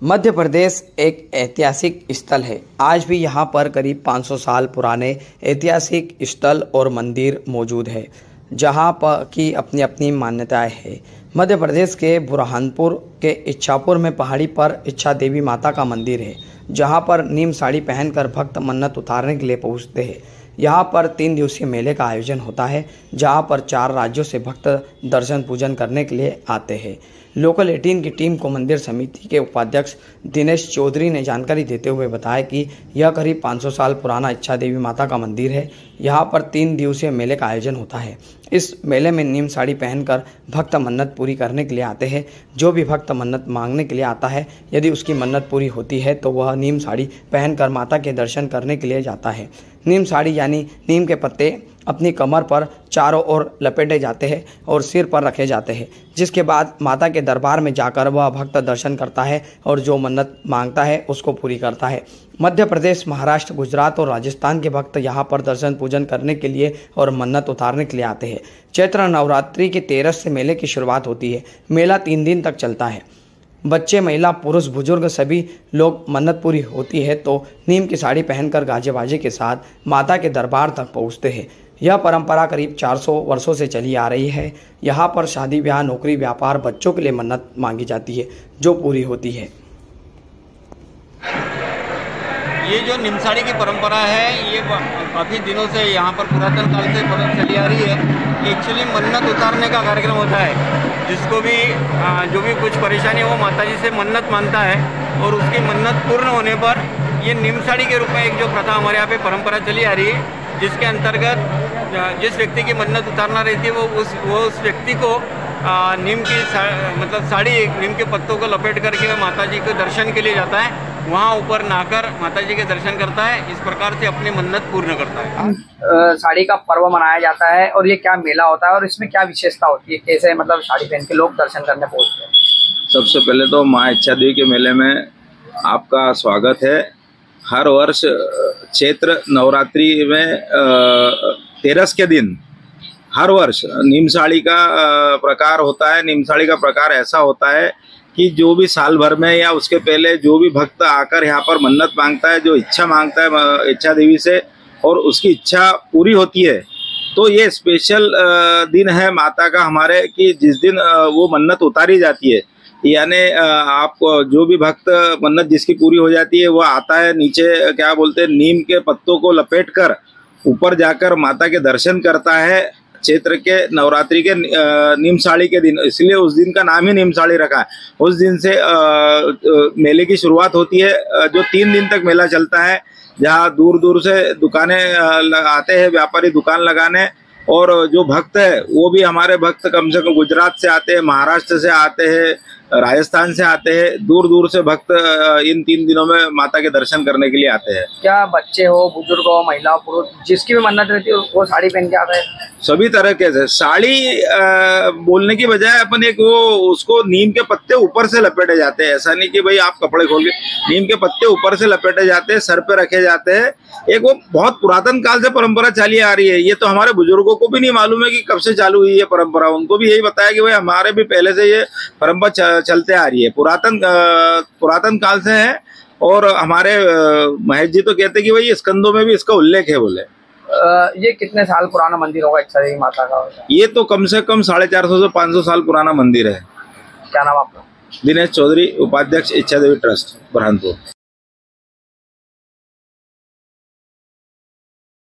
मध्य प्रदेश एक ऐतिहासिक स्थल है। आज भी यहाँ पर करीब 500 साल पुराने ऐतिहासिक स्थल और मंदिर मौजूद है, जहाँ पर की अपनी अपनी मान्यताएं हैं। मध्य प्रदेश के बुरहानपुर के इच्छापुर में पहाड़ी पर इच्छा देवी माता का मंदिर है, जहाँ पर नीम साड़ी पहनकर भक्त मन्नत उतारने के लिए पहुँचते हैं। यहाँ पर 3 दिवसीय मेले का आयोजन होता है, जहाँ पर 4 राज्यों से भक्त दर्शन पूजन करने के लिए आते हैं। लोकल 18 की टीम को मंदिर समिति के उपाध्यक्ष दिनेश चौधरी ने जानकारी देते हुए बताया कि यह करीब 500 साल पुराना इच्छा देवी माता का मंदिर है। यहाँ पर 3 दिवसीय मेले का आयोजन होता है। इस मेले में नीम साड़ी पहनकर भक्त मन्नत पूरी करने के लिए आते हैं। जो भी भक्त मन्नत मांगने के लिए आता है, यदि उसकी मन्नत पूरी होती है तो वह नीम साड़ी पहनकर माता के दर्शन करने के लिए जाता है। नीम साड़ी यानी नीम के पत्ते अपनी कमर पर चारों ओर लपेटे जाते हैं और सिर पर रखे जाते हैं, जिसके बाद माता के दरबार में जाकर वह भक्त दर्शन करता है और जो मन्नत मांगता है उसको पूरी करता है। मध्य प्रदेश, महाराष्ट्र, गुजरात और राजस्थान के भक्त यहाँ पर दर्शन पूजन करने के लिए और मन्नत उतारने के लिए आते हैं। चैत्र नवरात्रि के 13 से मेले की शुरुआत होती है। मेला 3 दिन तक चलता है। बच्चे, महिला, पुरुष, बुजुर्ग सभी लोग मन्नत पूरी होती है तो नीम की साड़ी पहनकर गाजे बाजे के साथ माता के दरबार तक पहुँचते हैं। यह परंपरा करीब 400 वर्षों से चली आ रही है। यहाँ पर शादी, ब्याह, नौकरी, व्यापार, बच्चों के लिए मन्नत मांगी जाती है जो पूरी होती है। ये जो निमसाड़ी की परंपरा है, ये काफ़ी दिनों से यहाँ पर पुरातन काल से चली आ रही है। एक्चुअली मन्नत उतारने का कार्यक्रम होता है, जिसको भी जो भी कुछ परेशानी हो माता जी से मन्नत मानता है और उसकी मन्नत पूर्ण होने पर ये निमसाड़ी के रूप में एक जो प्रथा हमारे यहाँ पे परंपरा चली आ रही है, जिसके अंतर्गत जिस व्यक्ति की मन्नत उतारना रहती है वो उस व्यक्ति को नीम की मतलब साड़ी, नीम के पत्तों को लपेट करके माता जी के दर्शन के लिए जाता है। वहाँ ऊपर नहाकर माता जी के दर्शन करता है। इस प्रकार से अपनी मन्नत पूर्ण करता है। साड़ी का पर्व मनाया जाता है और ये क्या मेला होता है और इसमें क्या विशेषता होती है, कैसे मतलब साड़ी पहन के लोग दर्शन करने पहुँचते हैं? सबसे पहले तो माँ इच्छा देवी के मेले में आपका स्वागत है। हर वर्ष चैत्र नवरात्रि में 13 के दिन हर वर्ष नीम साड़ी का प्रकार होता है। नीम साड़ी का प्रकार ऐसा होता है कि जो भी साल भर में या उसके पहले जो भी भक्त आकर यहाँ पर मन्नत मांगता है, जो इच्छा मांगता है इच्छा देवी से और उसकी इच्छा पूरी होती है, तो ये स्पेशल दिन है माता का हमारे, कि जिस दिन वो मन्नत उतारी जाती है। यानी आप जो भी भक्त मन्नत जिसकी पूरी हो जाती है वो आता है, नीचे क्या बोलते हैं नीम के पत्तों को लपेटकर ऊपर जाकर माता के दर्शन करता है। चैत्र के नवरात्रि के नीम साड़ी के दिन, इसलिए उस दिन का नाम ही नीम साड़ी रखा है। उस दिन से मेले की शुरुआत होती है, जो 3 दिन तक मेला चलता है, जहाँ दूर दूर से दुकानें आते हैं व्यापारी दुकान लगाने। और जो भक्त है वो भी हमारे भक्त कम से कम गुजरात से आते हैं, महाराष्ट्र से आते हैं, राजस्थान से आते हैं। दूर दूर से भक्त इन 3 दिनों में माता के दर्शन करने के लिए आते हैं। क्या बच्चे हो, बुजुर्ग हो, महिला, पुरुष, जिसकी भी मन्नत रहती है वो साड़ी पहन के आता है? सभी तरह के से साड़ी बोलने की बजाय अपन एक वो उसको नीम के पत्ते ऊपर से लपेटे जाते हैं। ऐसा नहीं कि भाई आप कपड़े खोल के, नीम के पत्ते ऊपर से लपेटे जाते हैं, सर पे रखे जाते हैं। एक वो बहुत पुरातन काल से परंपरा चली आ रही है। ये तो हमारे बुजुर्गों को भी नहीं मालूम है कि कब से चालू हुई है परंपरा। उनको भी यही बताया कि भाई हमारे भी पहले से ये परंपरा चलते आ रही है, पुरातन काल से है। और हमारे महेश जी तो कहते कि भाई स्कंदों में भी इसका उल्लेख है बोले। ये कितने साल पुराना मंदिर होगा इच्छा देवी माता का? ये तो कम से कम 450 से 500 साल पुराना मंदिर है। क्या नाम आपका? दिनेश चौधरी, उपाध्यक्ष इच्छा देवी ट्रस्ट बुरहानपुर।